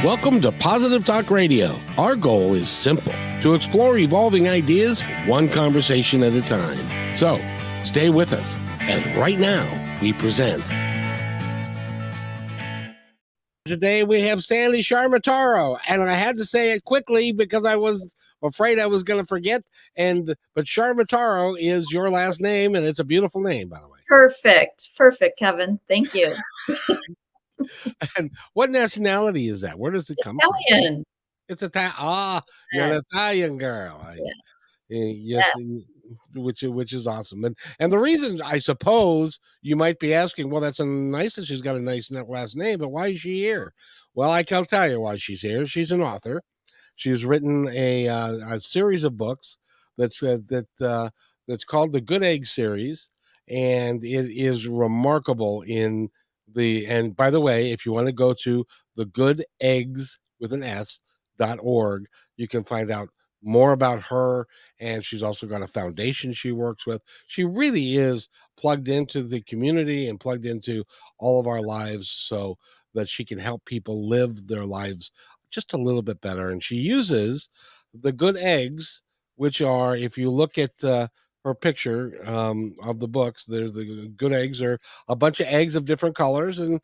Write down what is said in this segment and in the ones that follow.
Welcome to Positive Talk Radio. Our goal is simple: to explore evolving ideas one conversation at a time. So, stay with us as right now we present. Today we have Sandy Ciaramitaro, and I had to say it quickly because I was afraid I was going to forget. But Ciaramitaro is your last name, and it's a beautiful name, by the way. Perfect, Kevin. Thank you. And what nationality is that? Where does it come Italian. from? It's Italian. You're an Italian girl. Yes, which is awesome. And the reason, I suppose, you might be asking, well, that's nice that she's got a nice last name, but why is she here? Well, I can tell you why she's here. She's an author. She's written a series of books that's called the Good Egg series, and it is remarkable and by the way, if you want to go to the Good Eggs with an S.org, you can find out more about her. And she's also got a foundation she works with. She really is plugged into the community and plugged into all of our lives so that she can help people live their lives just a little bit better. And she uses the good eggs, which are, if you look at her picture of the books, the good eggs are a bunch of eggs of different colors and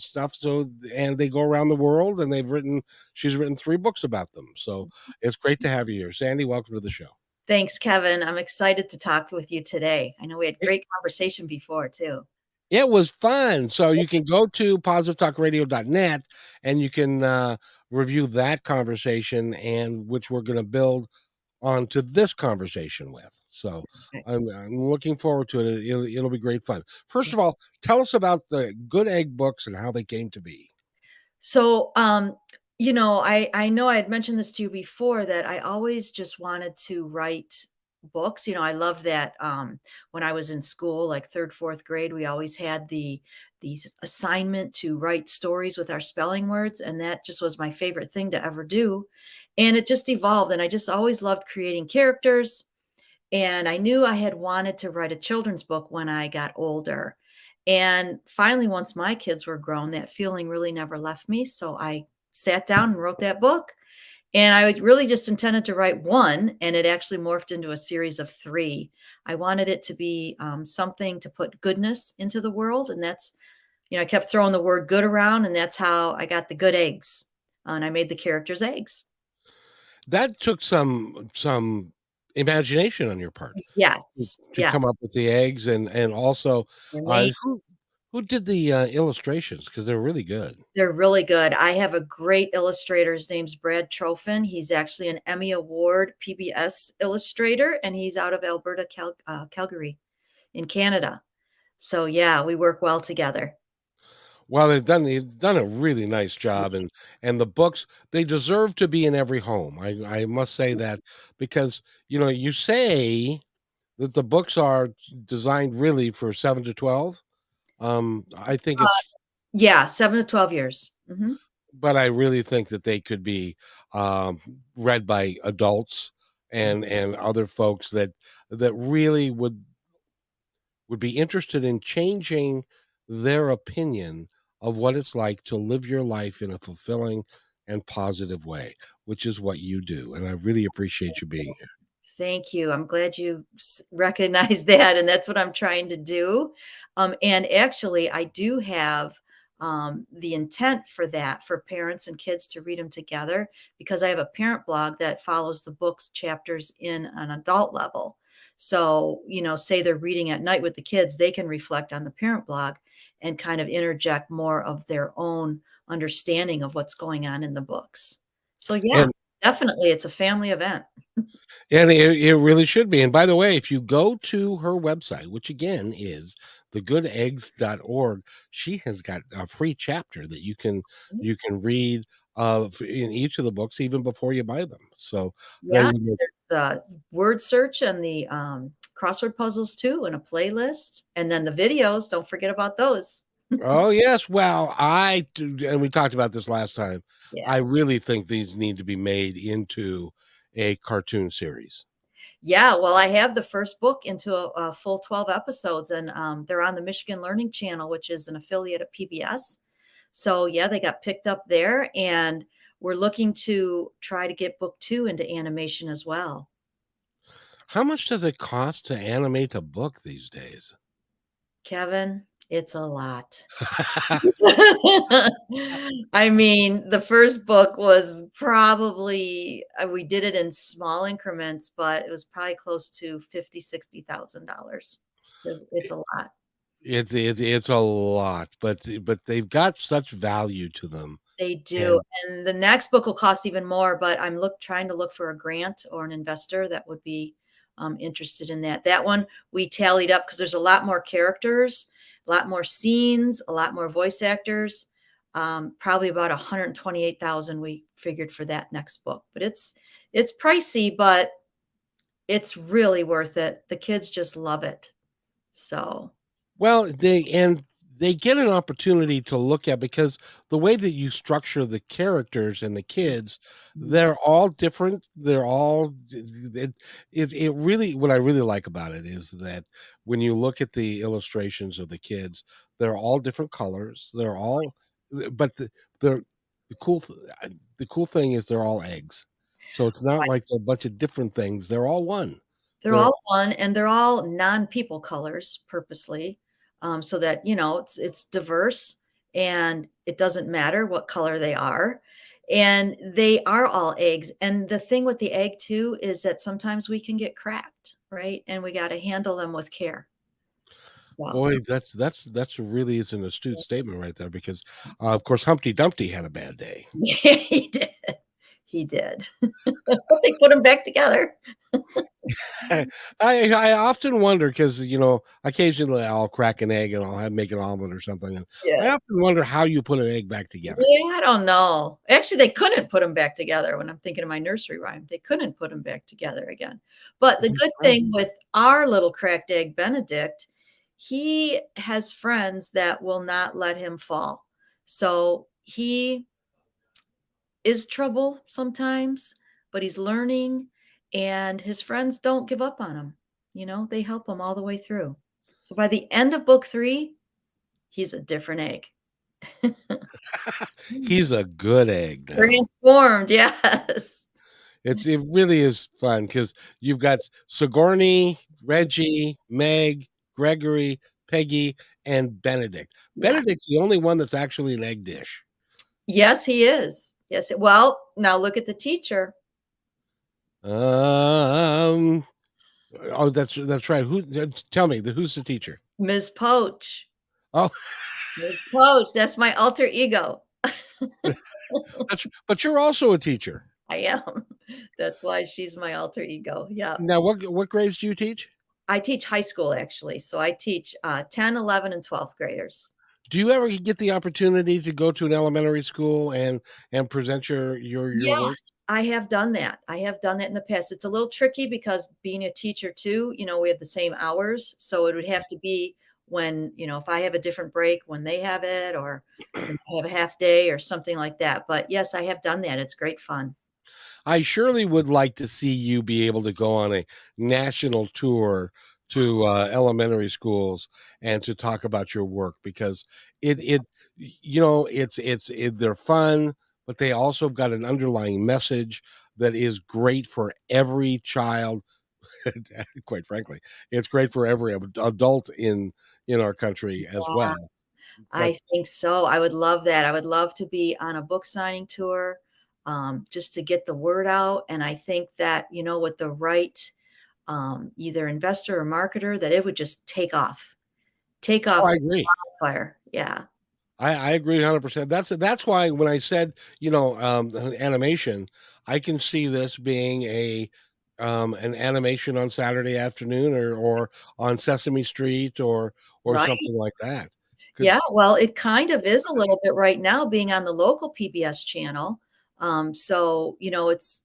stuff. So, and they go around the world, and she's written 3 books about them. So it's great to have you here. Sandy, welcome to the show. Thanks, Kevin. I'm excited to talk with you today. I know we had great conversation before too. It was fun. So you can go to positivetalkradio.net and you can review that conversation, and which we're going to build onto this conversation with. So I'm looking forward to it. It'll be great fun. First of all, tell us about the Good Egg books and how they came to be. So, I know I had mentioned this to you before, that I always just wanted to write books. I love that when I was in school, like 3rd, 4th grade, we always had the assignment to write stories with our spelling words. And that just was my favorite thing to ever do. And it just evolved. And I just always loved creating characters. And I knew I had wanted to write a children's book when I got older. And finally, once my kids were grown, that feeling really never left me. So I sat down and wrote that book. And I really just intended to write one, and it actually morphed into a series of 3. I wanted it to be something to put goodness into the world. And that's, I kept throwing the word good around, and that's how I got the Good Eggs. And I made the characters eggs. That took some imagination on your part. Yes. To come up with the eggs, and also who did the illustrations, because they're really good. They're really good. I have a great illustrator. His name's Brad Trofin. He's actually an Emmy Award PBS illustrator, and he's out of Alberta, Calgary in Canada. So yeah, we work well together. Well, they've done a really nice job, and the books, they deserve to be in every home. I must say that, because you say that the books are designed really for 7 to 12. I think it's 7 to 12 years. Mm-hmm. But I really think that they could be read by adults and other folks that really would be interested in changing their opinion of what it's like to live your life in a fulfilling and positive way, which is what you do. And I really appreciate you being here. Thank you. I'm glad you recognize that. And that's what I'm trying to do. And actually, I do have the intent for that, for parents and kids to read them together, because I have a parent blog that follows the book's chapters in an adult level. So, say they're reading at night with the kids, they can reflect on the parent blog and kind of interject more of their own understanding of what's going on in the books. So yeah, definitely, it's a family event. And it really should be. And by the way, if you go to her website, which again is thegooteggs.org, she has got a free chapter that you can read in each of the books, even before you buy them. So yeah, there's the word search and the crossword puzzles too, and a playlist, and then the videos. Don't forget about those. Oh yes, well, and we talked about this last time. Yeah. I really think these need to be made into a cartoon series. Yeah, well, I have the first book into a full 12 episodes, and they're on the Michigan Learning Channel, which is an affiliate of PBS. So, yeah, they got picked up there, and we're looking to try to get book 2 into animation as well. How much does it cost to animate a book these days? Kevin, it's a lot. I mean, the first book was probably we did it in small increments, but it was probably close to 50, $60,000. It's a lot. It's a lot, but they've got such value to them, They do, and and the next book will cost even more, but I'm trying to look for a grant or an investor that would be, interested in that. That one, we tallied up because there's a lot more characters, a lot more scenes, a lot more voice actors, probably about 128,000 we figured for that next book, but it's pricey, but it's really worth it. The kids just love it. So, well, they get an opportunity to look at because the way that you structure the characters and the kids, mhm, they're all different. They're all it really what I really like about it is that when you look at the illustrations of the kids, they're all different colors. They're all but they're the the cool thing is they're all eggs. So it's not like they're a bunch of different things. They're all one. they're They're all one, and they're all non-people colors purposely, so that, it's diverse, and it doesn't matter what color they are, and they are all eggs, and the thing with the egg too is that sometimes we can get cracked, right? And we gotta handle them with care. So, Boy, that's really is an astute statement right there because, of course, Humpty Dumpty had a bad day. yeah, he did. He did. But they put them back together. I I often wonder because occasionally I'll crack an egg and I'll have make an omelet or something, and I Yeah. often wonder how you put an egg back together. Yeah, I don't know. Actually, they couldn't put them back together when I'm thinking of my nursery rhyme. They couldn't put them back together again. But the That's good right. thing with our little cracked egg Benedict, he has friends that will not let him fall. So he is trouble sometimes, but he's learning, and his friends don't give up on him. They help him all the way through. So by the end of book 3, he's a different egg. He's a good egg now. Transformed, yes. It really is fun because you've got Sigourney, Reggie, Meg, Gregory, Peggy, and Benedict. Yeah. Benedict's the only one that's actually an egg dish. Yes, he is. Yes, well, now look at the teacher, Um, oh, that's right. Tell me, who's the teacher? Ms. Poach. Oh, Ms. Poach, that's my alter ego. but you're also a teacher. I am. That's why she's my alter ego, yeah. Now, what grades do you teach? I teach high school, actually, so I teach, 10, 11, and 12th graders. Do you ever get the opportunity to go to an elementary school and present your Yes, work? I have done that. I have done that in the past. It's a little tricky because being a teacher too, we have the same hours. So it would have to be when, if I have a different break when they have it or when I have a half day or something like that. But yes, I have done that. It's great fun. I surely would like to see you be able to go on a national tour to, elementary schools and to talk about your work because they're fun, but they also have got an underlying message that is great for every child, quite frankly. It's great for every adult in our country as Yeah, well. But I think so. I would love that. I would love to be on a book signing tour, just to get the word out. And I think that, with the right either investor or marketer, that it would just take oh, off I like agree. fire. Yeah. I agree 100%. That's why when I said, animation, I can see this being an animation on Saturday afternoon or on Sesame Street or Right. something like that. Yeah, 'Cause well, it kind of is a little bit right now being on the local PBS channel. So,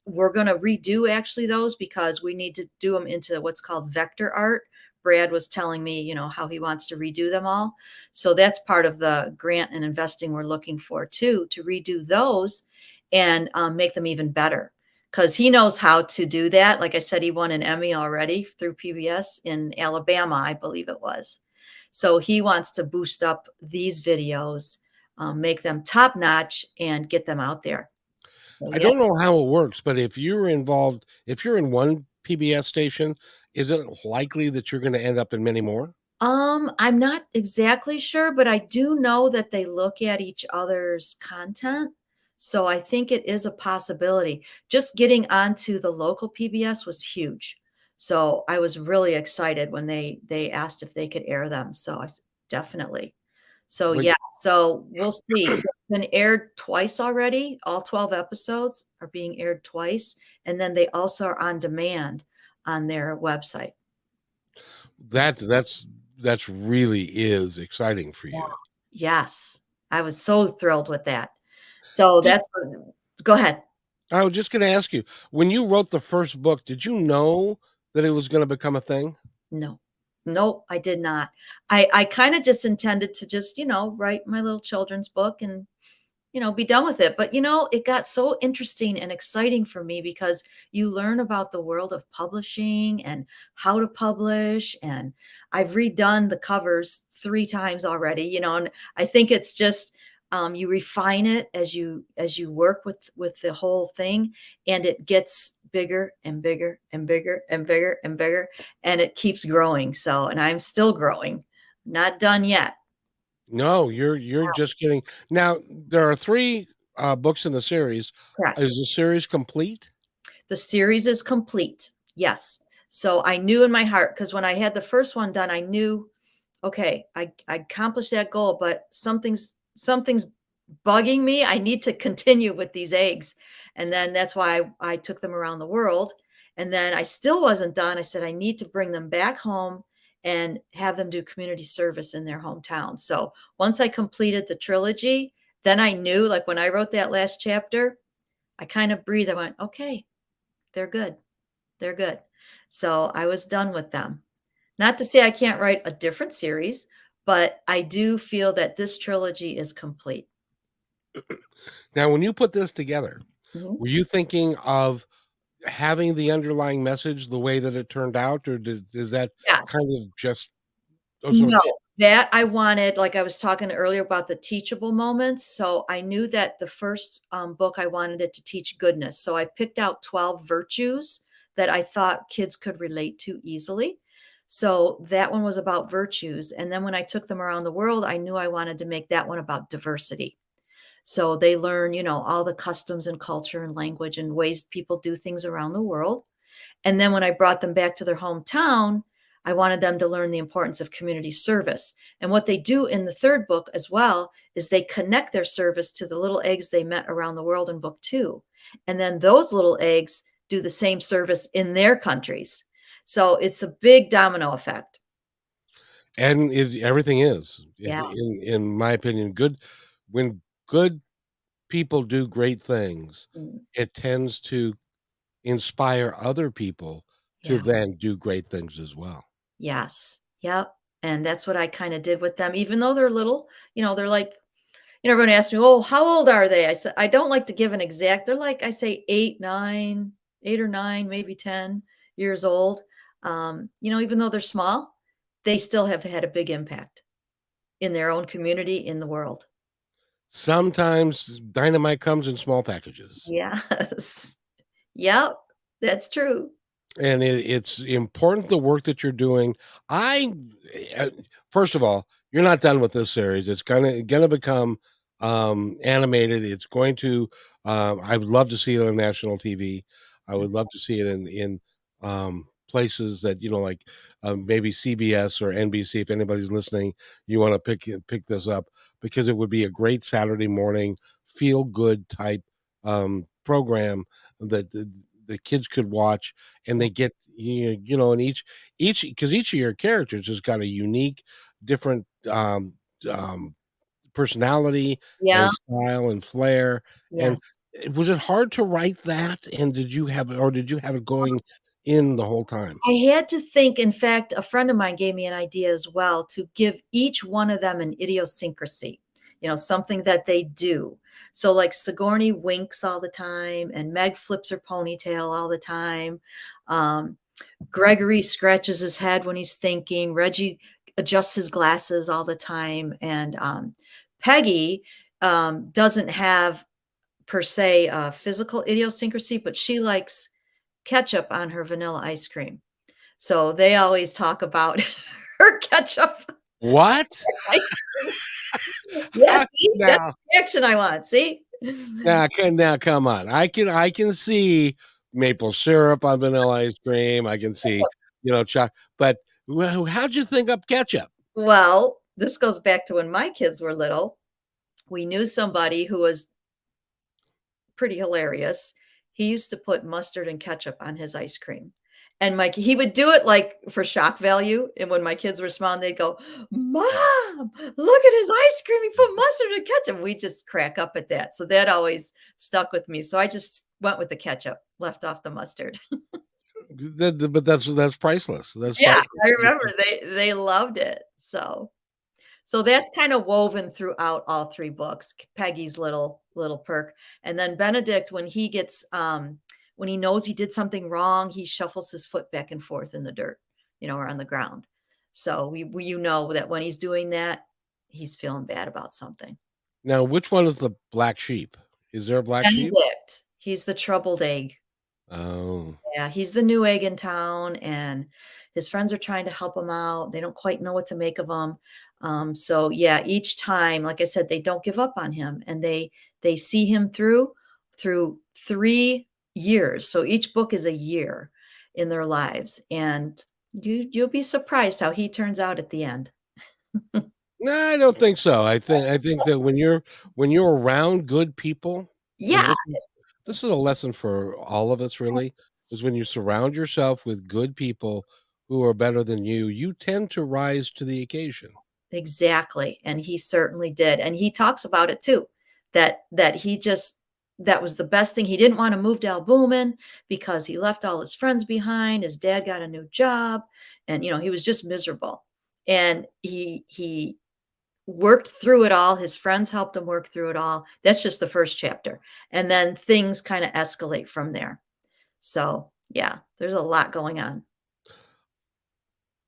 we're going to redo actually those because we need to do them into what's called vector art. Brad was telling me, how he wants to redo them all. So that's part of the grant and investing we're looking for too, to redo those and make them even better. Because he knows how to do that. Like I said, he won an Emmy already through PBS in Alabama, I believe it was. So he wants to boost up these videos, make them top notch and get them out there. So, I yeah. don't know how it works, but if you're in one PBS station, is it likely that you're gonna end up in many more? I'm not exactly sure, but I do know that they look at each other's content. So I think it is a possibility. Just getting onto the local PBS was huge. So I was really excited when they asked if they could air them. So definitely. So Like yeah, so we'll see. It's been aired twice already. All 12 episodes are being aired twice, and then they also are on demand on their website. Yeah. that's really is exciting for Yeah. you. Yes. I was so thrilled with that. So Did that's go ahead. I was just gonna ask you, when you wrote the first book, did you know that it was gonna become a thing? No. Nope, I did not. I kinda just intended to just, write my little children's book and be done with it. But it got so interesting and exciting for me because you learn about the world of publishing and how to publish. And I've redone the covers 3 times already, and I think it's just you refine it as you work with the whole thing, and it gets bigger and bigger and bigger and bigger and bigger, and it keeps growing. So, and I'm still growing, not done yet. No, you're just kidding. Now, there are 3, books in the series. Correct. Is the series complete? The series is complete. Yes. So I knew in my heart, because when I had the first one done, I knew, okay, I accomplished that goal, but something's bugging me. I need to continue with these eggs. And then that's why I took them around the world. And then I still wasn't done. I said, I need to bring them back home and have them do community service in their hometown. So once I completed the trilogy, then I knew, like when I wrote that last chapter, I kind of breathed. I went, okay, they're good. They're good. So I was done with them. Not to say I can't write a different series, but I do feel that this trilogy is complete. Now, when you put this together, Mhm. were you thinking of having the underlying message the way that it turned out, or is that Yes. kind of just oh, so No, that I wanted, like I was talking earlier about the teachable moments. So I knew that the first book, I wanted it to teach goodness. So I picked out 12 virtues that I thought kids could relate to easily. So that one was about virtues. And then when I took them around the world, I knew I wanted to make that one about diversity. So they learn, all the customs and culture and language and ways people do things around the world. And then when I brought them back to their hometown, I wanted them to learn the importance of community service. And what they do in the third book as well is they connect their service to the little eggs they met around the world in book 2. And then those little eggs do the same service in their countries. So it's a big domino effect. and everything is, Yeah. in my opinion, good when good people do great things, Mm. it tends to inspire other people to Yeah. then do great things as well. Yes. Yep. And that's what I kind of did with them, even though they're little, they're like, everyone asks me, "Oh, how old are they?" I said, I don't like to give an exact. They're like, I say 8, 9, 8 or 9, maybe 10 years old. Even though they're small, they still have had a big impact in their own community, in the world. Sometimes dynamite comes in small packages. Yes. Yep. That's true. And it's important the work that you're doing. I uh, first of all, you're not done with this series. It's gonna become animated. It's going to I would love to see it on national TV. I would love to see it in places that like maybe CBS or NBC. If anybody's listening, you want to pick this up because it would be a great Saturday morning feel good type program that the kids could watch, and Yeah. they get and each because each of your characters has got a unique different personality Yeah. and style and flair. And Yes. was it hard to write that, and did you have it going in the whole time? I had to think. In fact, a friend of mine gave me an idea as well to give each one of them an idiosyncrasy, something that they do. So, like Sigourney winks all the time, and Meg flips her ponytail all the time. Um, Gregory scratches his head when he's thinking. Reggie adjusts his glasses all the time. And Peggy, doesn't have per se a physical idiosyncrasy, but she likes ketchup on her vanilla ice cream. So they always talk about her ketchup What? ice cream. Yeah, see, that's Now the reaction I want, see? now come on. I can see maple syrup on vanilla ice cream. I can see, but how'd you think up ketchup? Well, this goes back to when my kids were little. We knew somebody who was pretty hilarious. He used to put mustard and ketchup on his ice cream. And he would do it like for shock value. And when my kids were small, they'd go, "Mom, look at his ice cream. He put mustard and ketchup." We just crack up at that. So that always stuck with me. So I just went with the ketchup, left off the mustard. But that's priceless. That's Yeah, I priceless remember because they loved it. So that's kind of woven throughout all 3 books, Peggy's little perk, and then Benedict, when he knows he did something wrong, he shuffles his foot back and forth in the dirt, or on the ground. So you know that when he's doing that, he's feeling bad about something. now which one is the black sheep? Is there a black sheep? Benedict, he's the troubled egg. Oh. Yeah, he's the new egg in town, and his friends are trying to help him out. They don't quite know what to make of him. So yeah, each time, like I said, they don't give up on him, and they see him through 3 years. So each book is a year in their lives, and you'll be surprised how he turns out at the end. No, I don't think so. I think that when you're around good people, and Yeah. this is a lesson for all of us really, is when you surround yourself with good people who are better than you tend to rise to the occasion. Exactly, and he certainly did, and he talks about it too, that he just that was the best thing. He didn't wanna move to Albumin because he left all his friends behind, his dad got a new job, and, he was just miserable, and he worked through it all, his friends helped him work through it all. That's just the 1st chapter, and then things kinda escalate from there. So, yeah, there's a lot going on.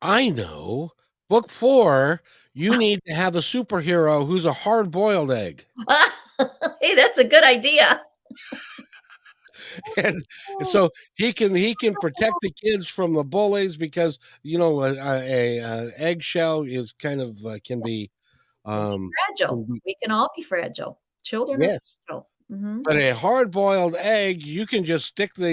I know. Book 4, you need to have a superhero who's a hard-boiled egg. Hey, that's a good idea. And so he can protect the kids from the bullies because, eggshell is kind of, Can be um, can fragile. be We can all be fragile. Children are yes. fragile. Mhm. But a hard-boiled egg, you can just stick Yeah,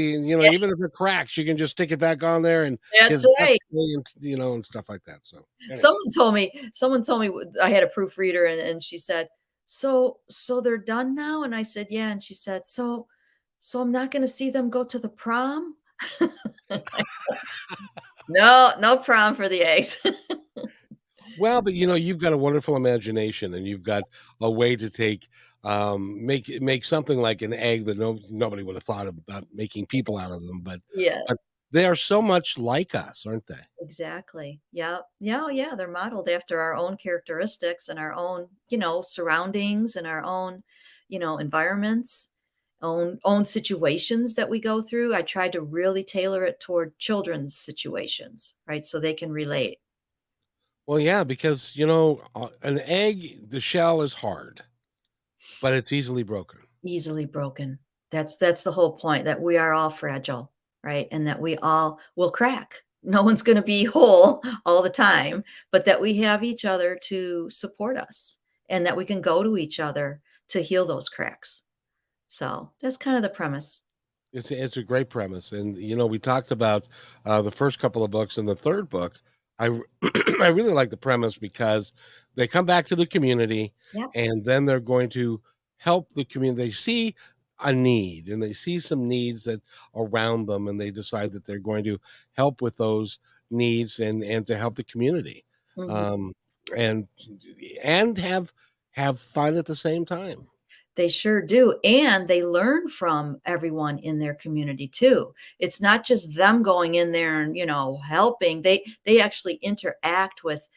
even if it cracks, you can just stick it back on there and that's his guts right. stay and stuff like that, so, anyway. Someone told me I had a proofreader and she said, "So they're done now?" And I said, "Yeah." And she said, "So I'm not gonna see them go to the prom?" No, no prom for the eggs. Well, but, you've got a wonderful imagination, and you've got a way to make something like an egg that nobody would have thought about making people out of them, Yeah. but they are so much like us, aren't they? Exactly. Yeah. Yeah, oh, yeah, they're modeled after our own characteristics and our own, surroundings and our own, environments, own situations that we go through. I tried to really tailor it toward children's situations, right? So they can relate. Well, yeah, because, an egg, the shell is hard, but it's easily broken. Easily broken. That's the whole point, that we are all fragile, right? And that we all will crack. No one's going to be whole all the time, but that we have each other to support us and that we can go to each other to heal those cracks. So that's kind of the premise. It's a great premise, and, we talked about, the first couple of books, and the 3rd book, I r I really like the premise because they come back to the community, Yep. and then they're going to help the community. They see a need, and they see some needs that around them, and they decide that they're going to help with those needs and to help the community, Mhm. um, and and have fun at the same time. They sure do, and they learn from everyone in their community too. It's not just them going in there and, helping. They actually interact with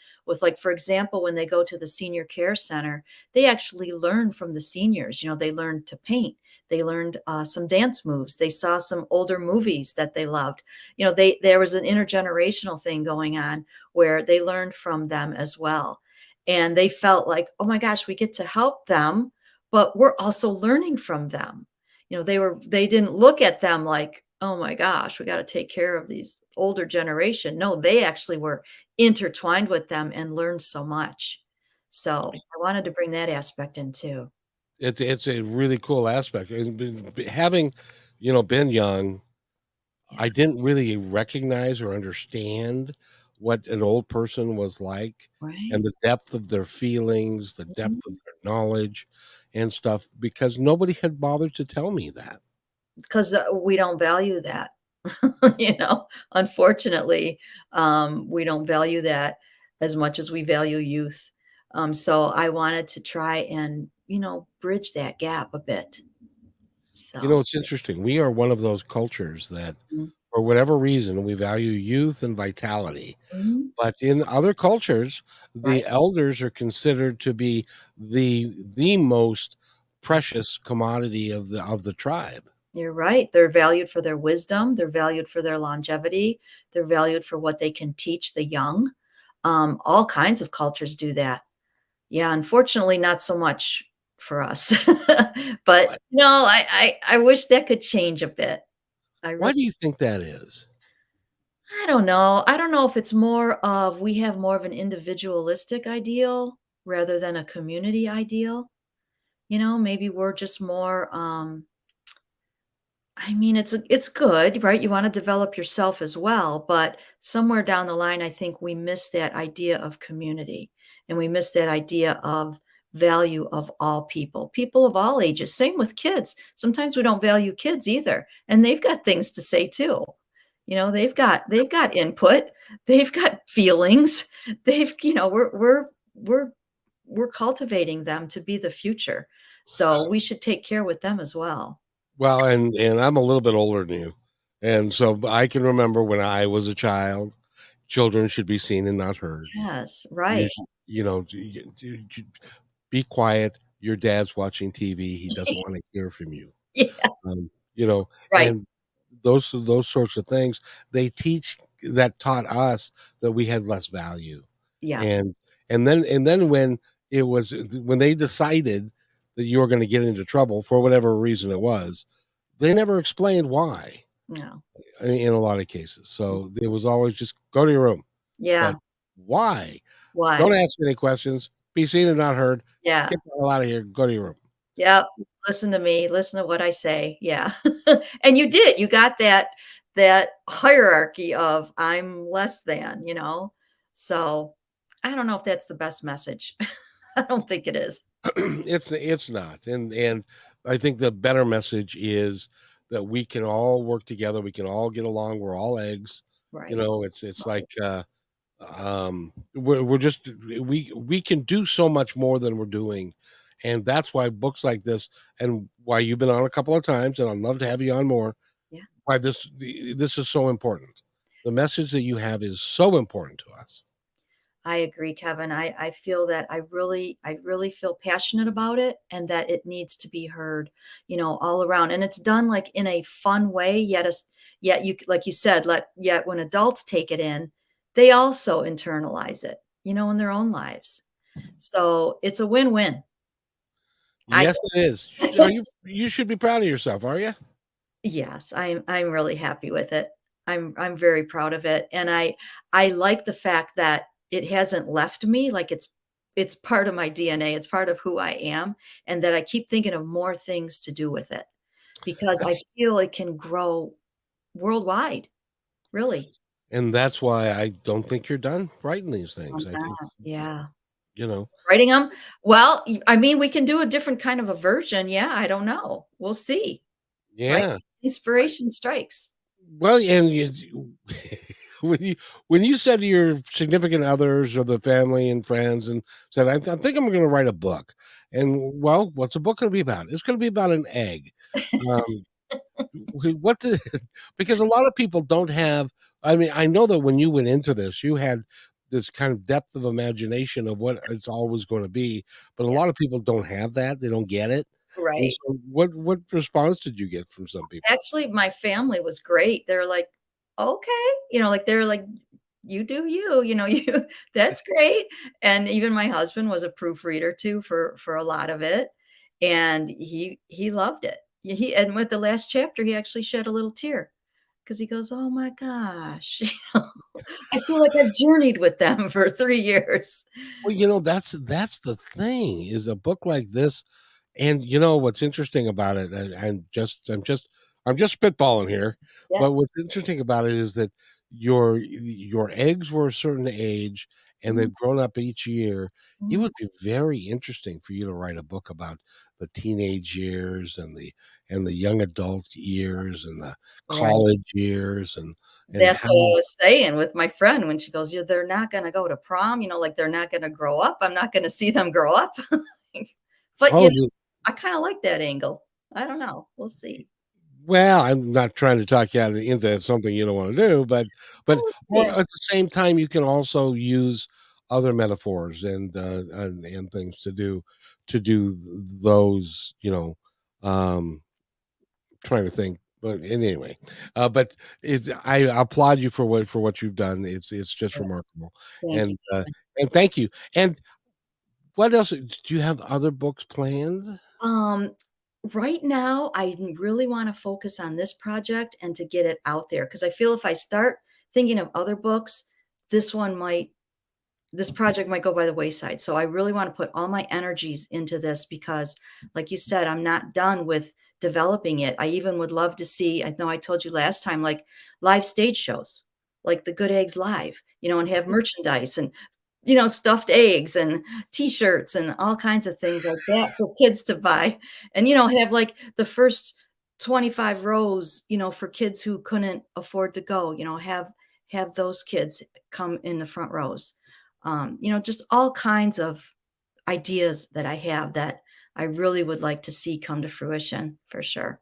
like, for example, when they go to the senior care center, they actually learn from the seniors. They learned to paint. They learned some dance moves. They saw some older movies that they loved. There was an intergenerational thing going on where they learned from them as well. And they felt like, oh my gosh, we get to help them, but we're also learning from them. They didn't look at them like, "Oh my gosh, we gotta take care of these older generation." No, they actually were intertwined with them and learned so much. So, I wanted to bring that aspect in too. It's a really cool aspect, and having, been young, Yeah, I didn't really recognize or understand what an old person was like, and right? the depth of their feelings, the depth of Mhm. their knowledge and stuff, because nobody had bothered to tell me that. 'Cause, we don't value that, unfortunately, we don't value that as much as we value youth. So I wanted to try and, bridge that gap a bit. So It's interesting. We are one of those cultures that, mm, for whatever reason, we value youth and vitality. mhm, But in other cultures, right, the elders are considered to be the most precious commodity of the tribe. you're right, they're valued for their wisdom, they're valued for their longevity, they're valued for what they can teach the young. All kinds of cultures do that. Yeah, unfortunately, not so much for us. But, Why no, I wish that could change a bit. I really why do you think that is? I don't know. I don't know if it's more of we have more of an individualistic ideal rather than a community ideal. Maybe we're just more, I mean, it's good, right? You wanna develop yourself as well, but somewhere down the line, I think we miss that idea of community, and we miss that idea of value of all people, people of all ages. Same with kids. Sometimes we don't value kids either, and they've got things to say too. They've got input, they've got feelings. We're cultivating them to be the future, so we should take care with them as well. Well, and I'm a little bit older than you, and so I can remember when I was a child, children should be seen and not heard. Yes, You right. should, be quiet. Your dad's watching TV. He doesn't want to hear from you. Yeah, Um, you know, right. and those sorts of things that taught us that we had less value. Yeah, And and then when they decided that you were gonna get into trouble for whatever reason it was, they never explained why no. in a lot of cases. So it was always just go to your room. But Yeah, why? why? Don't ask me any questions. Be seen and not heard. Yeah, Get the hell out of here. Go to your room. yep. Listen to me, listen to what I say, yeah. And you did, you got that hierarchy of I'm less than, So, I don't know if that's the best message. I don't think it is. It's not, and I think the better message is that we can all work together, we can all get along, we're all eggs, Right, it's like, we're just we can do so much more than we're doing, and that's why books like this and why you've been on a couple of times, and I'd love to have you on more, yeah. why this is so important. The message that you have is so important to us. I agree, Kevin. I feel that I really feel passionate about it and that it needs to be heard, all around. And it's done like in a fun way, yet like you said, yet when adults take it in, they also internalize it, in their own lives. So it's a win-win. I Yes, it is. You should be proud of yourself, are you? Yes, I'm really happy with it. I'm very proud of it, and I like the fact that it hasn't left me, like it's part of my DNA, it's part of who I am, and that I keep thinking of more things to do with it, because I That's feel it can grow worldwide, really. And that's why I don't think you're done writing these things. I'm I think, not, yeah. you know Writing them. Well, I mean, we can do a different kind of a version, yeah, I don't know. We'll see, right? Yeah. I Inspiration strikes. well, and when you when you said to your significant others or the family and friends and said, I think I'm gonna write a book." And, well, what's a book gonna be about? It's gonna be about an egg. Um, what the because a lot of people don't have I mean, I know that when you went into this, you had this kind of depth of imagination of what it's always gonna be, but a Yeah, lot of people don't have that, they don't get it. And right. so what response did you get from some people? Actually, my family was great. They're like, "Okay," like, they're like, "You do you, you that's great." And even my husband was a proofreader too for a lot of it. and he loved it. He and with the last chapter, he actually shed a little tear because he goes, "Oh my gosh, you know, I feel like I've journeyed with them for 3 years." Well, that's the thing, is a book like this. And what's interesting about it, and I'm just spitballing here, Yeah, but what's interesting about it is that your eggs were a certain age and mhm, they've grown up each year. It mhm, would be very interesting for you to write a book about the teenage years and the young adult years and the right. college years and That's how. what I was saying with my friend when she goes, "Yeah, they're not gonna go to prom, you know, like, they're not gonna grow up. I'm not gonna see them grow up." But, Oh, you know, you I kinda like that angle. I don't know. We'll see. Well, I'm not trying to talk you out of into something you don't wanna do, but Oh, or yeah. at the same time, you can also use other metaphors and things to do those, trying to think, but anyway, but I applaud you for what you've done. It's just Yeah. remarkable, Thank you. and thank you. And what else do you have other books planned? Um, right now, really wanna focus on this project and to get it out there because I feel if I start thinking of other books, this one might this project might go by the wayside. So I really want to put all my energies into this because, like you said, I'm not done with developing it. I even would love to see, I know I told you last time, like live stage shows, like the Good Eggs Live, and have merchandise and, stuffed eggs and t-shirts and all kinds of things like that for kids to buy. And, have like the first 25 rows, for kids who couldn't afford to go, have those kids come in the front rows, just all kinds of ideas that I have that I really would like to see come to fruition for sure.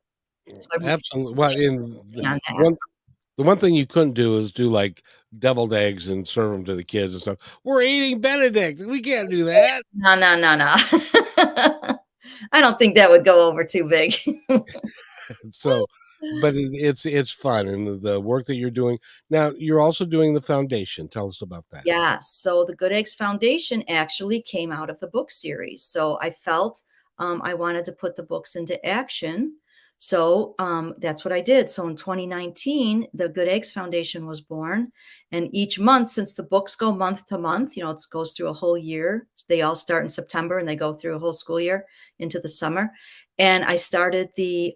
So I'm Absolutely. Well, seriously in working on that. the one thing you couldn't do is do, like, deviled eggs and serve them to the kids and stuff. "We're eating Benedict. We can't do that." No, no, no, no. I don't think that would go over too big. So, but it's fun, and the work that you're doing now, you're also doing the foundation. Tell us about that. Yeah, so the Good Eggs Foundation actually came out of the book series. So I felt I wanted to put the books into action. So that's what I did. So in 2019, the Good Eggs Foundation was born. And each month, since the books go month to month, it goes through a whole year. They all start in September and they go through a whole school year into the summer. And I started the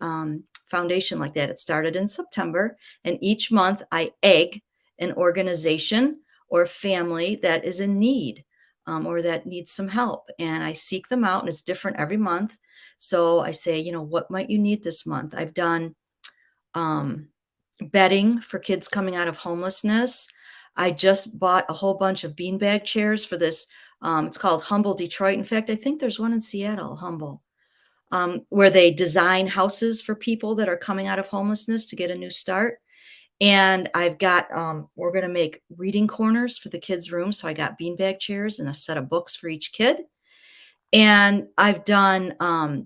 foundation like that. It started in September. And each month I egg an organization or family that is in need, or that needs some help. And I seek them out, and it's different every month. So I say, what might you need this month? I've done um, bedding for kids coming out of homelessness. I just bought a whole bunch of beanbag chairs for this. It's called Humble Detroit. In fact, I think there's one in Seattle, Humble, where they design houses for people that are coming out of homelessness to get a new start. And I've got, we're gonna make reading corners for the kids' room, so I got beanbag chairs and a set of books for each kid. And I've done,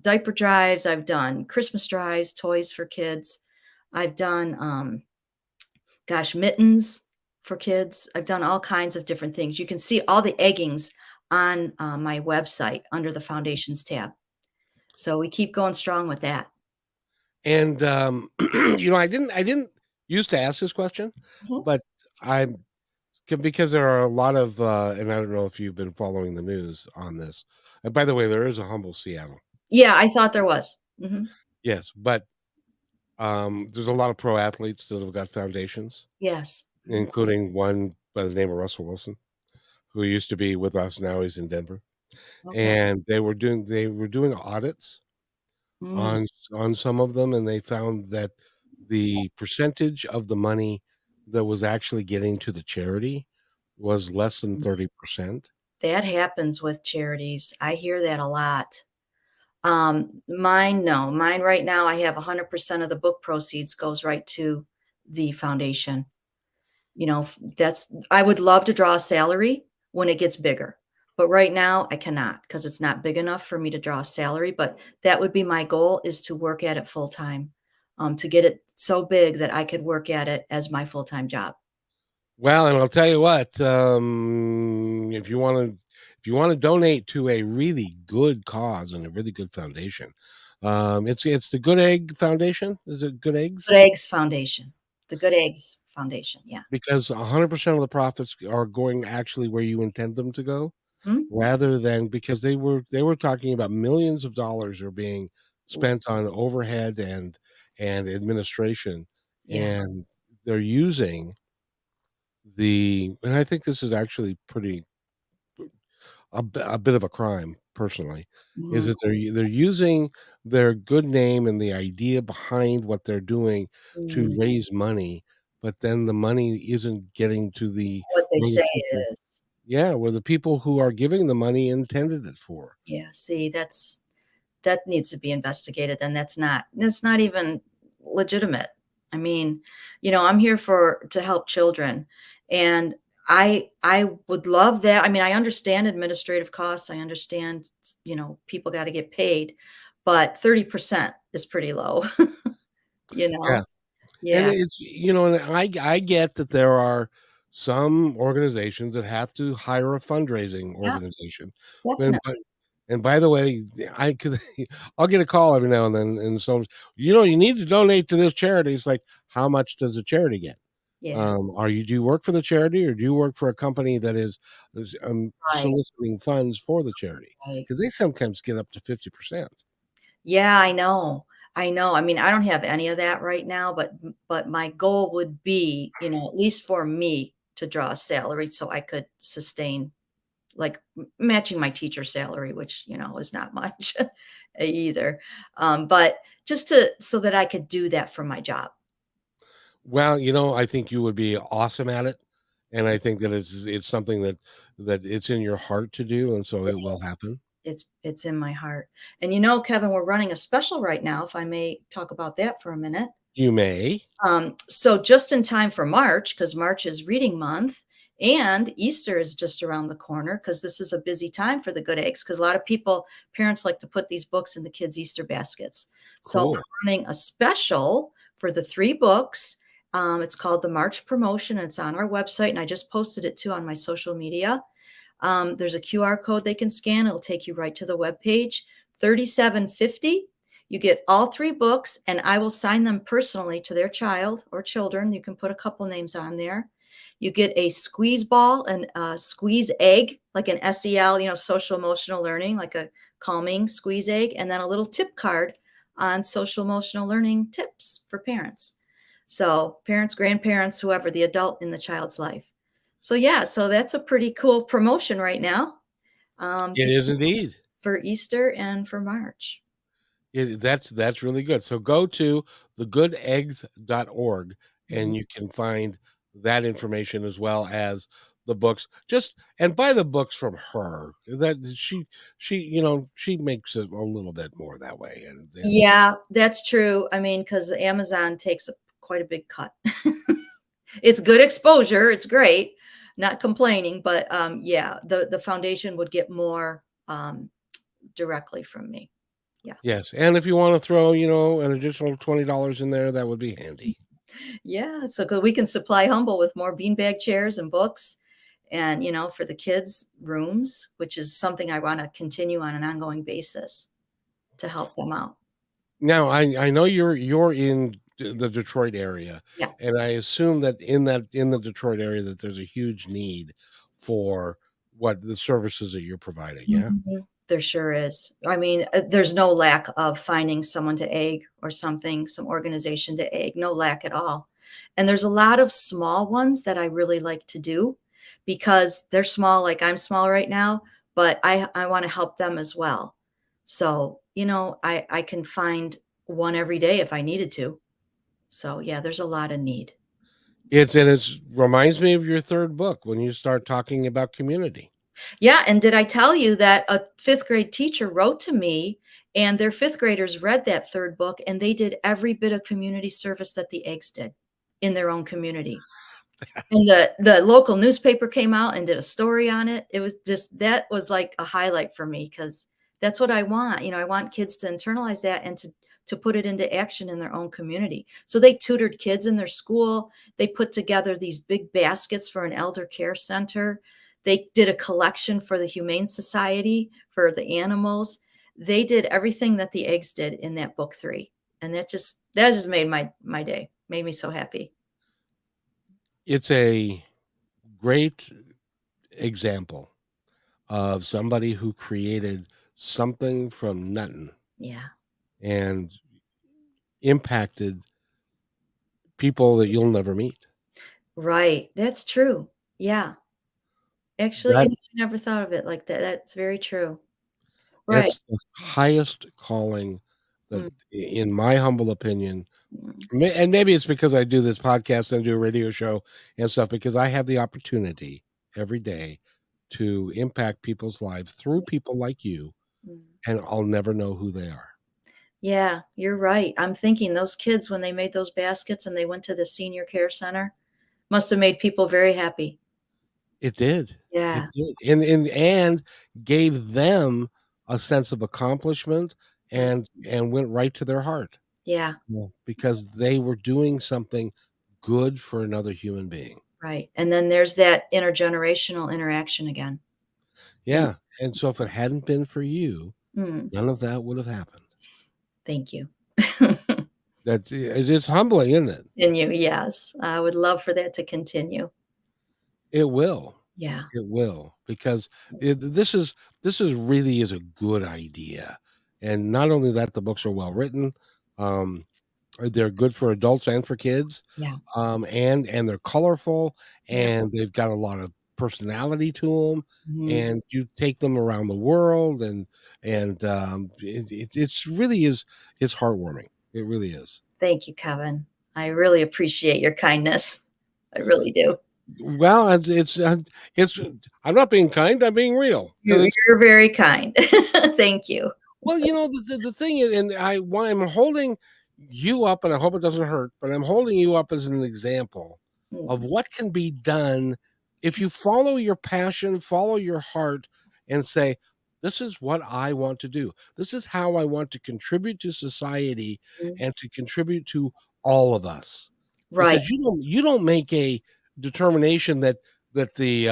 diaper drives, I've done Christmas drives, toys for kids. I've done, mittens for kids. I've done all kinds of different things. You can see all the eggings on, my website under the Foundations tab. So we keep going strong with that. And I didn't used to ask this question, Mhm. but I'm because there are a lot of and I don't know if you've been following the news on this. And by the way, there is a humble Seattle. Yeah, I thought there was. Mhm. Yes, but there's a lot of pro athletes that have got foundations, Yes. Mhm. including one by the name of Russell Wilson, who used to be with us. Now he's in Denver, Okay. and they were doing audits Mm. on some of them, and they found that the percentage of the money that was actually getting to the charity was less than 30%. That happens with charities. I hear that a lot. Mine, no. Mine right now, I have 100% of the book proceeds goes right to the foundation. That's I would love to draw a salary when it gets bigger. But right now I cannot because it's not big enough for me to draw a salary. But that would be my goal is to work at it full time, to get it so big that I could work at it as my full time job. Well, and I'll tell you what, if if you wanna donate to a really good cause and a really good foundation, it's the Good Egg Foundation? Is it Good Eggs? Good Eggs Foundation. The Good Eggs Foundation, yeah. Because 100% of the profits are going actually where you intend them to go, Mhm. rather than because they were talking about millions of dollars are being spent on overhead and administration, Yeah. and they're using and I think this is actually pretty a bit of a crime personally, is Mhm. that they're using their good name and the idea behind what they're doing to Mm. raise money, but then the money isn't getting to the What they where the say people, it is. yeah, where the people who are giving the money intended it for. Yeah, see, that needs to be investigated, and that's not even legitimate. I mean, I'm here for to help children, and I would love that. I mean, I understand administrative costs. I understand, people got to get paid, but 30% is pretty low, you Yeah. know? And Yeah, and I get that there are some organizations that have to hire a fundraising yeah, organization. Then, but definitely. and by the way, I because I'll get a call every now and then, and so you need to donate to this charity. It's like, how much does a charity get? Yeah, Do you work for the charity, or do you work for a company that is right, soliciting funds for the charity? right. Because they sometimes get up to 50%. Yeah, I know. I know. I mean, I don't have any of that right now, but my goal would be, at least for me to draw a salary so I could sustain like matching my teacher salary, which, is not much either. But just so that I could do that from my job. Well, I think you would be awesome at it, and I think that it's something that it's in your heart to do, and so It it will is. happen. It's in my heart. And Kevin, we're running a special right now, if I may talk about that for a minute. You may. So just in time for March, because March is reading month, and Easter is just around the corner, because this is a busy time for the good eggs, because a lot of parents like to put these books in the kids' Easter baskets. So Cool. I'm running a special for the 3 books. It's called the March Promotion, and it's on our website, and I just posted it too on my social media. There's a QR code they can scan. It'll take you right to the web page. 37.50. You get all 3 books, and I will sign them personally to their child or children. You can put a couple names on there. You get a squeeze ball and a squeeze egg, like an SEL, social emotional learning, like a calming squeeze egg, and then a little tip card on social emotional learning tips for parents. So, parents, grandparents, whoever, the adult in the child's life. So, yeah, so that's a pretty cool promotion right now, It just is indeed. for Easter and for March. That's really good. So go to thegoodeggs.org, Mhm. and you can find that information as well as the books. Just and buy the books from her. That she makes it a little bit more that way, and Yeah, that's true. I mean, because Amazon takes quite a big cut. It's good exposure. It's great. Not complaining, but yeah, the foundation would get more directly from me. Yeah. yes, and if you wanna throw, an additional $20 in there, that would be handy. Yeah. So 'cause we can supply Humble with more beanbag chairs and books and, for the kids' rooms, which is something I want to continue on an ongoing basis to help them out. Now, I know you're in the Detroit area, Yeah. and I assume that in the Detroit area that there's a huge need for what the services that you're providing, yeah? Mhm. There sure is. I mean, there's no lack of finding someone to egg or something, some organization to egg, no lack at all. And there's a lot of small ones that I really like to do because they're small, like I'm small right now, but I want to help them as well. So, I can find one every day if I needed to. So, yeah, there's a lot of need. It's reminds me of your 3rd book when you start talking about community. Yeah, and did I tell you that a 5th grade teacher wrote to me and their 5th graders read that 3rd book and they did every bit of community service that the eggs did in their own community. And the local newspaper came out and did a story on it. It was just that was like a highlight for me because that's what I want. I want kids to internalize that and to put it into action in their own community. So they tutored kids in their school. They put together these big baskets for an elder care center. They did a collection for the Humane Society for the animals. They did everything that the eggs did in that book 3, and that just made my day, made me so happy. It's a great example of somebody who created something from nothing Yeah, and impacted people that you'll never meet. right, that's true. Yeah, actually, That I never thought of it like that. That's very true. Right. it's the highest calling that, Mm, in my humble opinion, mm, and maybe it's because I do this podcast and do a radio show and stuff, because I have the opportunity every day to impact people's lives through people like you, mm. and I'll never know who they are. Yeah, you're right. I'm thinking those kids, when they made those baskets and they went to the senior care center, must have made people very happy. It did. It Yeah, did, and gave them a sense of accomplishment, mm, and went right to their heart. yeah, Yeah, because they were doing something good for another human being. right, and then there's that intergenerational interaction again, and Yeah, and so if it hadn't been for you, mm, none of that would have happened. thank you. That it's humbling, isn't it? Continue, yes, I would love for that to continue. It will. Yeah, It will, because this is really is a good idea, and not only that, the books are well written, um, they're good for adults and for kids, yeah, and they're colorful, yeah, and they've got a lot of personality to them, mhm. and you take them around the world, it's really is it's heartwarming. It really is. Thank you, Kevin. I really appreciate your kindness. I really do. Well, it's I'm not being kind, I'm being real, because it's You're very kind. Thank you. well, the thing is, and why I'm holding you up, and I hope it doesn't hurt, but I'm holding you up as an example of Mm, what can be done if you follow your passion, follow your heart, and say, "This is what I want to do. This is how I want to contribute to society mm. and to contribute to all of us." Right, Because you don't make a determination that the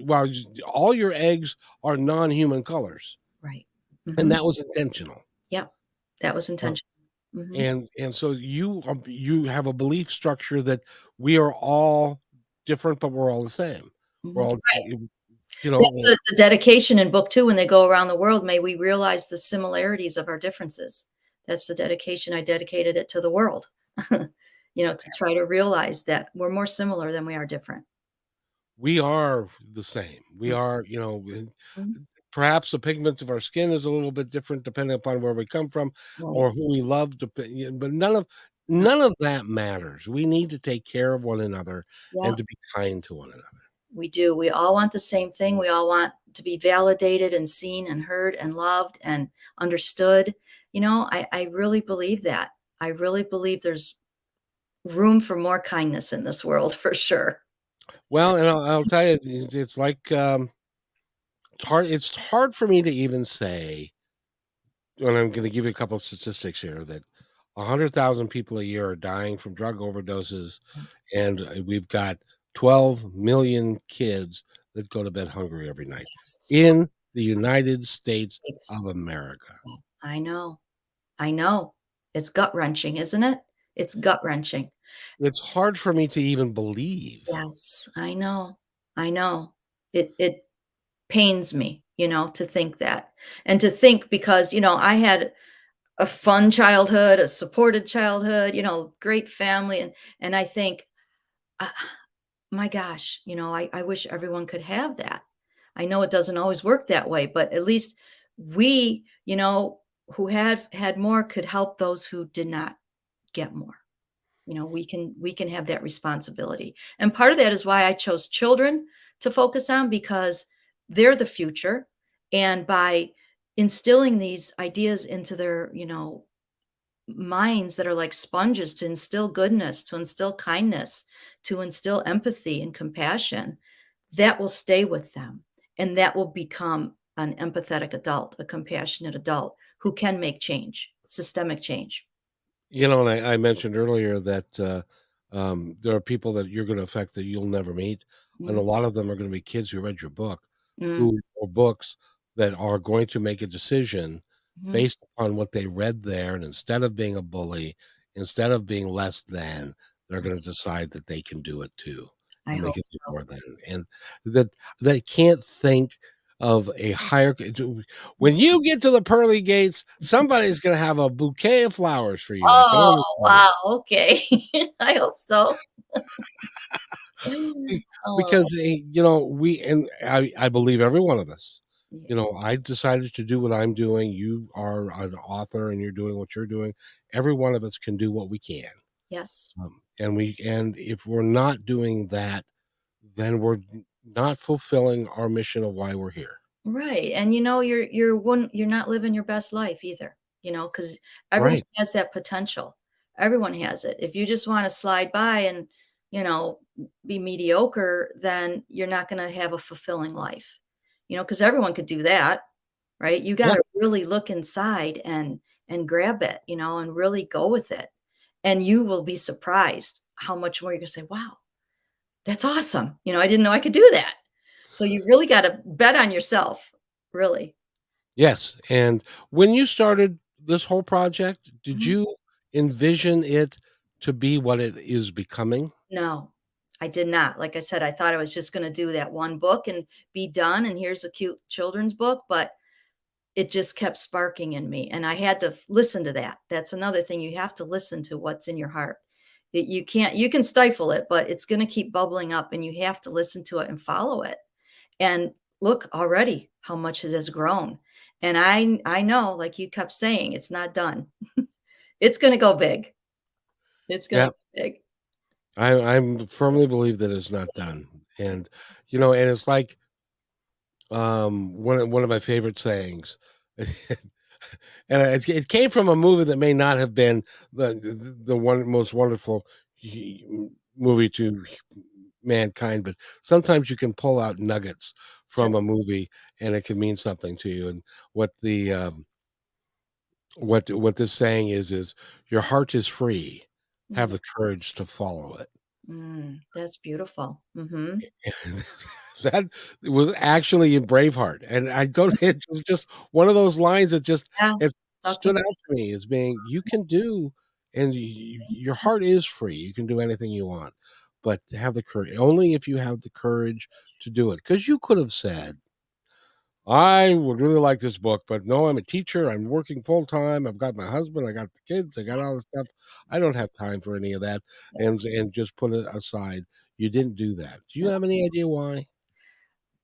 well, all your eggs are non-human colors, right. and Mhm. that was intentional. Yep, that was Uh, intentional. Mhm, and so you have a belief structure that we are all different, but we're all the same. We're mhm. all, That's and the dedication in book 2 when they go around the world, "May we realize the similarities of our differences." That's the dedication. I dedicated it to the world, to try to realize that we're more similar than we are different. we are the same. We Mm, are, mhm. perhaps the pigment of our skin is a little bit different depending upon where we come from Right. or who we love, but none of that matters. We need to take care of one another Yeah. and to be kind to one another. We do. We all want the same thing. We all want to be validated and seen and heard and loved and understood. I really believe that. I really believe there's room for more kindness in this world for sure. Well, and I'll tell you, it's like, it's hard for me to even say, and I'm going to give you a couple of statistics here, that 100,000 people a year are dying from drug overdoses, and we've got 12 million kids that go to bed hungry every night Yes. in the United States It's of America. I know. I know. It's gut wrenching, isn't it? It's gut wrenching. It's hard for me to even believe. Yes, I know. I know. It pains me, to think that. And to think because, I had a fun childhood, a supported childhood, great family, and I think, "Ah, my gosh, I wish everyone could have that." I know it doesn't always work that way, but at least we, who had more could help those who did not get more. We can have that responsibility. And part of that is why I chose children to focus on because they're the future. And by instilling these ideas into their, minds that are like sponges to instill goodness, to instill kindness, to instill empathy and compassion, that will stay with them. And that will become an empathetic adult, a compassionate adult who can make change, systemic change. And I mentioned earlier that there are people that you're going to affect that you'll never meet. and Mm, a lot of them are gonna be kids who read your book, mm, who or books that are going to make a decision mhm. based upon what they read there, and instead of being a bully, instead of being less than, they're gonna decide that they can do it too, I and they hope can do so. more than, and that they can't think of a higher when Mm. you get to the pearly gates, somebody's gonna have a bouquet of flowers for you, I can Oh, already tell you. wow, okay. I hope so. Be Oh, because, we and I believe every one of us, yeah. I decided to do what I'm doing, you are an author and you're doing what you're doing. Every one of us can do what we can, Yes. and if we're not doing that, then we're n not fulfilling our mission of why we're here. Right, and you're not living your best life either, because everyone Right. has that potential. Everyone has it. If you just wanna slide by and, be mediocre, then you're not gonna have a fulfilling life, because everyone could do that, right? You Yeah. gotta really look inside and grab it, and really go with it, and you will be surprised how much more you're gonna say, "Wow, that's awesome." I didn't know I could do that. So you really gotta bet on yourself, really. Yes, and when you started this whole project, did Mhm. you envision it to be what it is becoming? No, I did not. Like I said, I thought I was just gonna do that one book and be done, and here's a cute children's book, but it just kept sparking in me, and I had to listen to that. That's another thing, you have to listen to what's in your heart. You can stifle it, but it's gonna keep bubbling up, and you have to listen to it and follow it. And look already how much it has grown. And I know, like you kept saying, it's not done. It's gonna go big. It's gonna Yeah. go big. I'm firmly believe that it's not done, and it's like, one of my favorite sayings, and it came from a movie that may not have been the one most wonderful movie to mankind, but sometimes you can pull out nuggets Sure. from a movie, and it can mean something to you, and what the, what this saying is, "Your heart is free. Have Mm, the courage to follow it." that's beautiful. Mhm. That was actually in Braveheart, and I don't it was just one of those lines that just Yeah, it stuck with stood out to me as being, you can do and your heart is free, you can do anything you want, but to have the courage only if you have the courage to do it. Because you could have said, "I would really like this book, but no, I'm a teacher, I'm working full time, I've got my husband, I got the kids, I got all this stuff. I don't have time for any of that," and just put it aside. You didn't do that. Do you Yeah. have any idea why?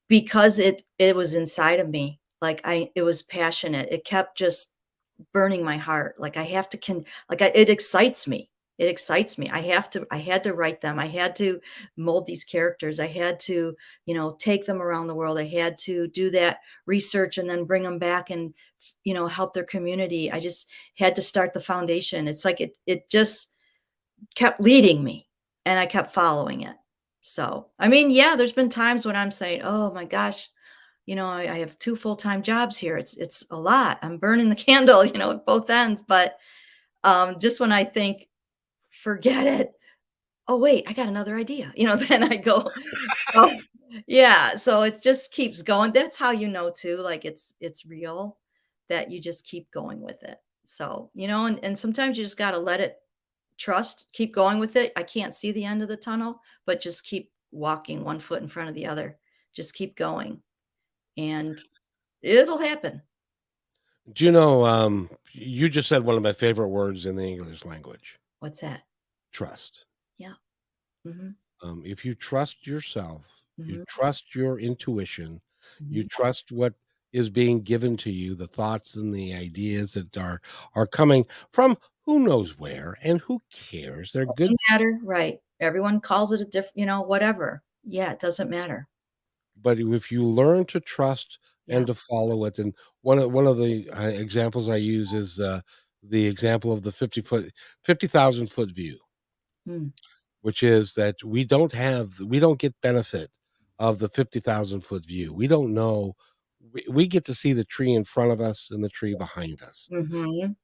Because it was inside of me. Like, it was passionate. It kept just burning my heart. Like, I have to like, it excites me. It excites me. I had to write them. I had to mold these characters. I had to, take them around the world. I had to do that research and then bring them back and, help their community. I just had to start the foundation. It's like it just kept leading me, and I kept following it. So, I mean, yeah, there's been times when I'm saying, "Oh my gosh, I have 2 full-time jobs here. It's a lot. I'm burning the candle, at both ends." But, just when I think, "Forget it. Oh, wait, I got another idea." Then I go, oh, yeah, so it just keeps going. That's how you know too, like, it's real, that you just keep going with it. So, and sometimes you just gotta let it trust, keep going with it. I can't see the end of the tunnel, but just keep walking one foot in front of the other. Just keep going, and it'll happen. Do you know, you just said one of my favorite words in the English language, What's that? trust. Yeah. Mhm. If you trust yourself, you Mhm. trust your intuition, you Mhm. trust what is being given to you, the thoughts and the ideas that are coming from who knows where and who cares. They're good, Doesn't matter, right. Everyone calls it a whatever. Yeah, it doesn't matter. but if you learn to trust Yeah. and to follow it, and one of the examples I use is the example of the 50,000 foot view, Mm. which is that we don't get benefit of the 50,000 foot view. We don't know, we get to see the tree in front of us and the tree behind us. Mhm.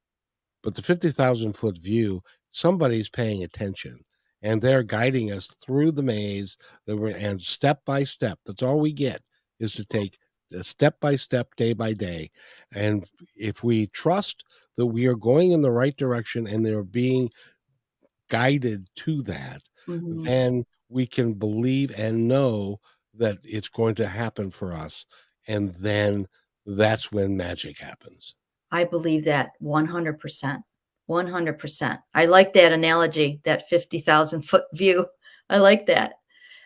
But the 50,000 foot view, somebody's paying attention. and they're guiding us through the maze that we're and step by step. That's all we get is to take step by step, day by day. And if we trust that we are going in the right direction and they're being guided to that, Mhm. then we can believe and know that it's going to happen for us. And then that's when magic happens. I believe that 100%. 100%. I like that analogy, that 50,000-foot view. I like that.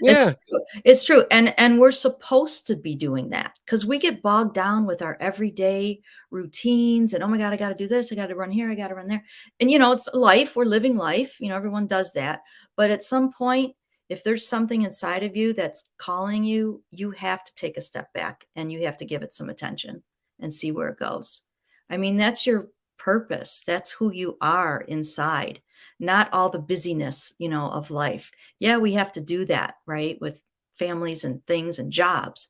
It's Yeah. true. It's true, and we're supposed to be doing that because we get bogged down with our everyday routines and, "Oh my god, I gotta do this, I gotta run here, I gotta run there." And, it's life, we're living life, everyone does that. But at some point, if there's something inside of you that's calling you, you have to take a step back and you have to give it some attention and see where it goes. I mean, that's your purpose. That's who you are inside, not all the busyness, of life. Yeah, we have to do that, right? With families and things and jobs.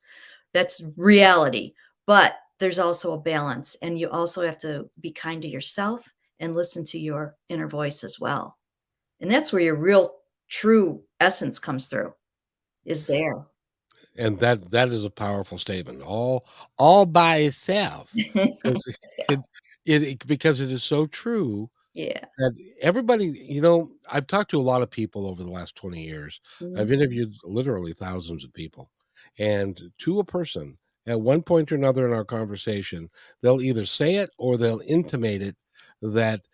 That's reality. But there's also a balance, and you also have to be kind to yourself and listen to your inner voice as well. And that's where your real true essence comes through, is there. And that is a powerful statement, all by itself, 'cause it because it is so true Yeah. that everybody I've talked to a lot of people over the last 20 years. Mhm. I've interviewed literally thousands of people, and to a person, at one point or another in our conversation, they'll either say it or they'll intimate it that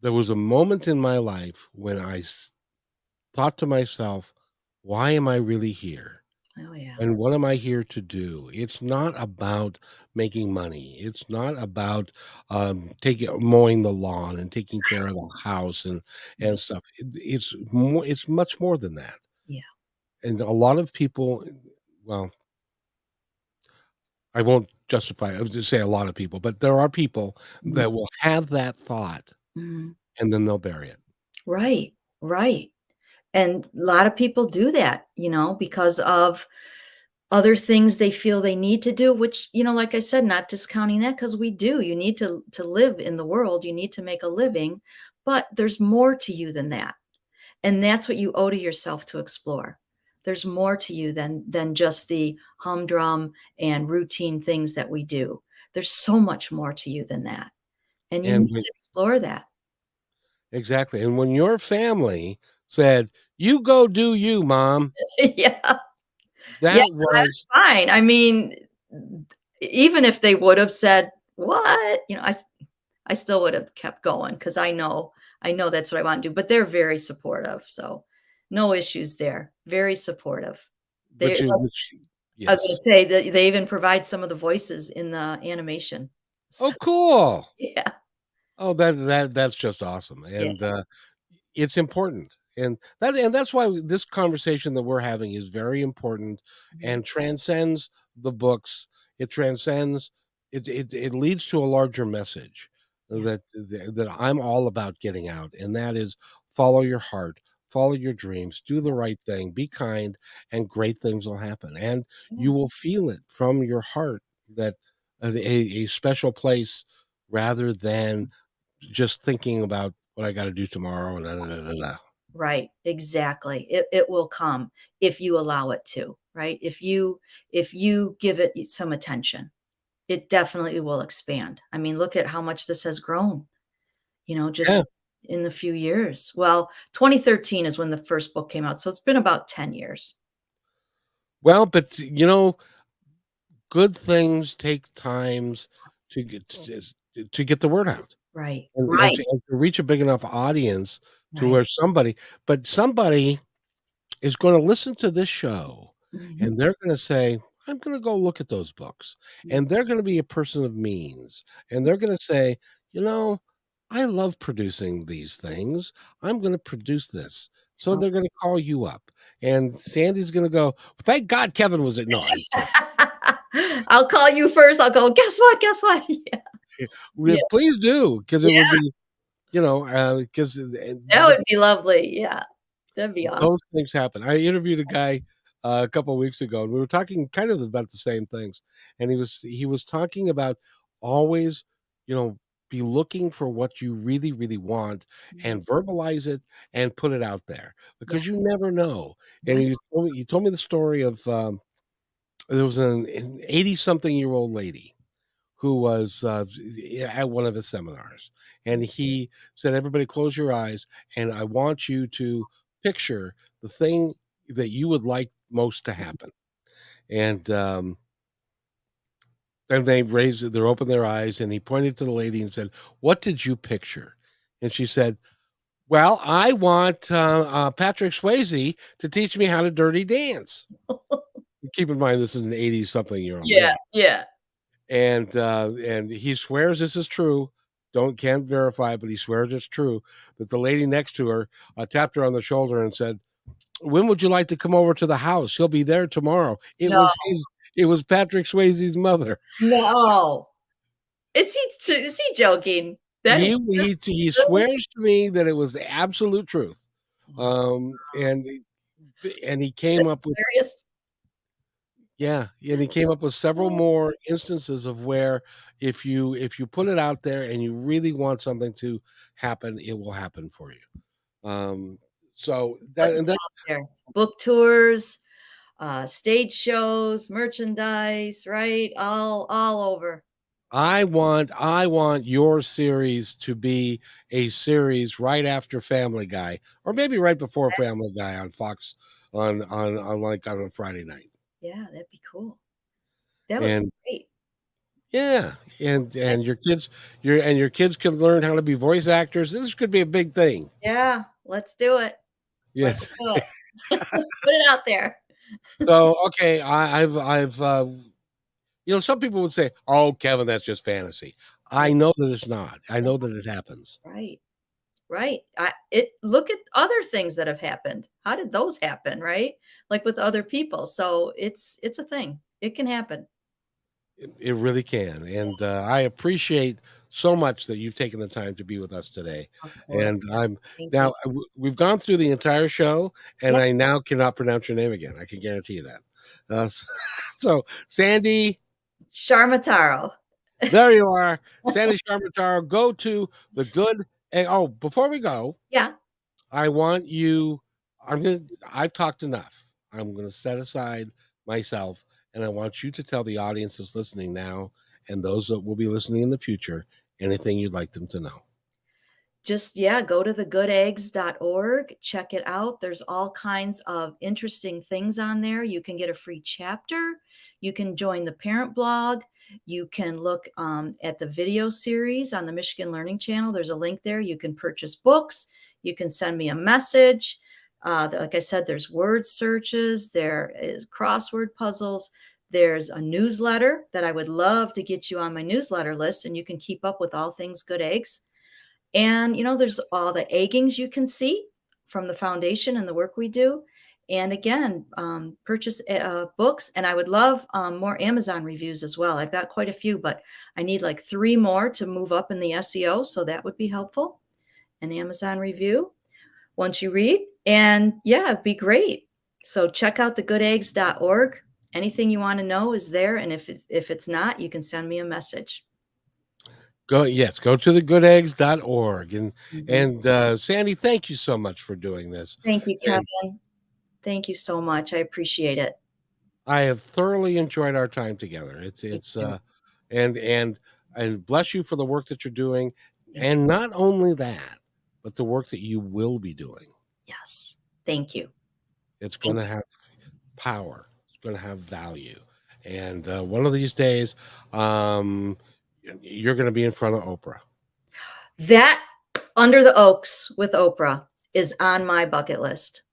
there was a moment in my life when thought to myself, "Why am I really here? Oh, yeah. And what am I here to do?" It's not about making money. It's not about taking mowing the lawn and taking care of the house and Yeah. stuff. It's more. It's much more than that. Yeah. And a lot of people, well, I won't justify. I was just say a lot of people, but there are people Mhm. that will have that thought Mhm. and then they'll bury it. Right. Right. And a lot of people do that, because of other things they feel they need to do, which, like I said, not discounting that because we do. You need to live in the world. You need to make a living, but there's more to you than that. And that's what you owe to yourself to explore. There's more to you than just the humdrum and routine things that we do. There's so much more to you than that. And you And need to explore that. exactly. And when your family said, "You go do you, mom," Yeah. Yeah, that that's was fine. I mean, even if they would have said, "What?" I still would have kept going because I know that's what I wanna do, but they're very supportive, so no issues there. Very supportive. They which I was yes. gonna say that they even provide some of the voices in the animation. Oh, So cool. yeah, Oh, that's just awesome, yeah. and, it's important, and that's why this conversation that we're having is very important Mhm. and transcends the books. It transcends it leads to a larger message Yeah. that I'm all about getting out, and that is follow your heart, follow your dreams, do the right thing, be kind, and great things will happen, and Yeah. you will feel it from your heart that a special place rather than just thinking about what I gotta do tomorrow and da, da, da, da, da. Right, exactly. It will come if you allow it to, right? If you give it some attention, it definitely will expand. I mean, look at how much this has grown, just Yeah. in the few years. Well, 2013 is when the first book came out, so it's been about 10 years. Well, but, good things take times to get the word out Right, and right, to reach a big enough audience to right. where somebody is gonna listen to this show, Mhm. and they're gonna say, "I'm gonna go look at those books," Yeah, and they're gonna be a person of means, and they're gonna say, "You know, I love producing these things. I'm gonna produce this." So oh. they're gonna call you up, and Sandy's gonna go, "Thank God Kevin was it." No, I'm kidding. I'll call you first. I'll go, "Guess what? Guess what?" Yeah, We yeah, please do, because it would yeah. be, 'cause That would be lovely. Yeah, that'd be awesome. those things happen. I interviewed a guy, a couple weeks ago, and we were talking kind of about the same things, and he was talking about always, you know, be looking for what you really, really want Mhm. and verbalize it and put it out there Yeah, because you never know. And right. you told me the story of there was an 80-something-year-old lady who was at one of his seminars, and he said, "Everybody, close your eyes, and I want you to picture the thing that you would like most to happen." And then they opened their eyes, and he pointed to the lady and said, "What did you picture?" And she said, "Well, I want Patrick Swayze to teach me how to dirty dance." Keep in mind, this is an 80-something-year-old Yeah, lady. yeah. And he swears this is true. Can't verify, but he swears it's true that the lady next to her tapped her on the shoulder and said, "When would you like to come over to the house? He'll be there tomorrow." It No, was it was Patrick Swayze's mother. no. Is he joking? That is He really swears to me that it was the absolute truth. wow, And he came that's up with hilarious. yeah, and he came up with several Oh, more instances of where if you put it out there and you really want something to happen, it will happen for you. So putting that and it that out there. Book tours, stage shows, merchandise, right? All over. I want your series to be a series right after Family Guy, or maybe right before Family Guy on Fox on a Friday night. Yeah, that'd be cool. That would And be great. yeah, and I your kids can learn how to be voice actors. This could be a big thing. yeah, let's do it. Let's Yes. do it. Put it out there. So, okay, some people would say, "Oh, Kevin, that's just fantasy." Yeah, I know that it's not. I yeah, know that it happens. right, right. Look at other things that have happened. How did those happen, right? Like with other people. So it's a thing. It can happen. It really can, and I appreciate so much that you've taken the time to be with us today. Of And course. I'm Thank you. now we've gone through the entire show, and Yeah, I now cannot pronounce your name again. I can guarantee you that. S so, Sandy, Ciaramitaro. there you are. Sandy Ciaramitaro, go to the good and oh, before we go, Yeah. I want you I've talked enough. I'm gonna set aside myself, and I want you to tell the audience that's listening now and those that will be listening in the future anything you'd like them to know. Just yeah, go to thegoodeggs.org, check it out. There's all kinds of interesting things on there. You can get a free chapter. You can join the parent blog. You can look at the video series on the Michigan Learning Channel. There's a link there. You can purchase books. You can send me a message. Like I said, there's word searches. There is crossword puzzles. There's a newsletter that I would love to get you on my newsletter list, and you can keep up with all things Good Eggs. And, there's all the eggings you can see from the foundation and the work we do. And again, purchase books. And I would love more Amazon reviews as well. I've got quite a few, but I need like 3 more to move up in the SEO. So that would be helpful. An Amazon review once you read. And yeah, it'd be great. So check out thegoodeggs.org. Anything you want to know is there. And if it's not, you can send me a message. Go to thegoodeggs.org Mhm. and Sandy, thank you so much for doing this. Thank you, And Kevin. Thank you so much. I appreciate it. I have thoroughly enjoyed our time together. Me It's too. and and bless you for the work that you're doing. Thank you. And not only that, but the work that you will be doing. Yes. Thank you. It's going Thank to have power. It's going to have value. And one of these days, um, you're going to be in front of Oprah. you. That Under the Oaks with Oprah is on my bucket list.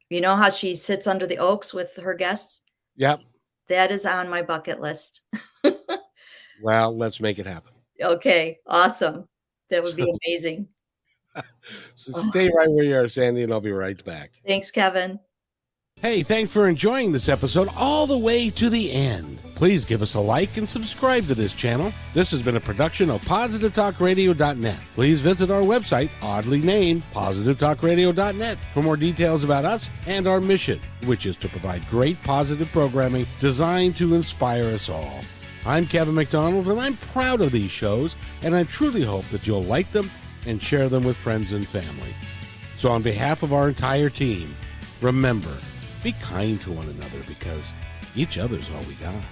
You know how she sits under the oaks with her guests? Yep. That is on my bucket list. Well, let's make it happen. Okay, awesome. That would So, be amazing. so Oh, stay right where you are, Sandy, and I'll be right back. thanks, Kevin. Hey, thanks for enjoying this episode all the way to the end. Please give us a like and subscribe to this channel. This has been a production of PositiveTalkRadio.net. Please visit our website, oddly named PositiveTalkRadio.net, for more details about us and our mission, which is to provide great positive programming designed to inspire us all. I'm Kevin McDonald, and I'm proud of these shows, and I truly hope that you'll like them and share them with friends and family. So on behalf of our entire team, remember, be kind to one another because each other's all we got.